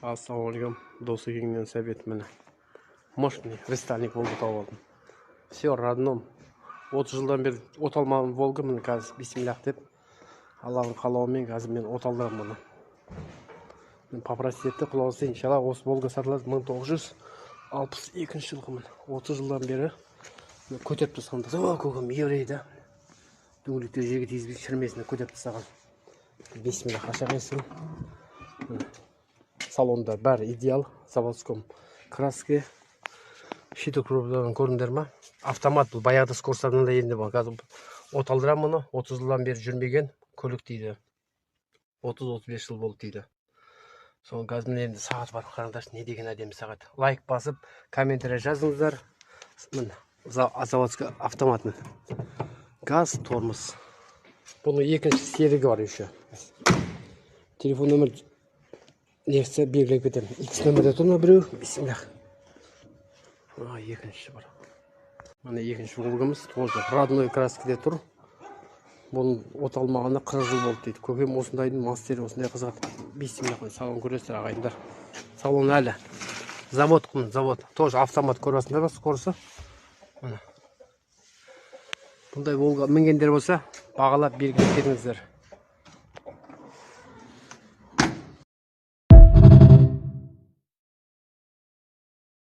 Ассалаумалейкум, досы кеңден совет міне. Мощный рестайлинг Волга тауып алдым. Все родном. 30 жылдан бері от алмаған Волга міне қазір бисмиллах деп. Аллахның қалауымен қазір мен от алдым мұны. Мен попросить етті, құлаусы иншалла осы Волга сатылады 1962 жылғы міне. 30 жылдан бері көтеріп тастаған. О, көкем еврейді. Дөңгелектер жерге тигізбей шірмесіне көтеріп тастаған. Бисмиллах ашақ есім. Салонда бәрі идеал, заводском краске, щитокрылдан көрдіңдер ма? Автомат бұл, баяғыда скоростардан да енді бар. Қазір от алдырам мұны, 30 жылдан бері жүрмеген көлік дейді. 30-35 жыл болды дейді. Соның қазір міне енді сағат бар, қараңдаршы, не деген әдемі сағат. Лайк басып, комментарий жазыңыздар. Міне, заводский автомат. Газ, тормоз. Бұның екінші серігі бар еще. Телефон нөмір несі белгілеп кетемін. X нөмірде тұр ма біреу? Бисмиллах. Екінші бар. Міне екінші Волгамыз. Тоже родной краскіде тұр. Бұның от алмағаны 40 жыл болды дейді. Көкем осындайдың мастері, осындай қызғат. Бисмиллах. Салон көресіздер ағайындар. Салон әлі. Завод құмын, завод. Тоже автомат көресіңдер ба, скорысы. Бұндай Волга мінгендер болса, бағалап белгілеп кетіңіздер.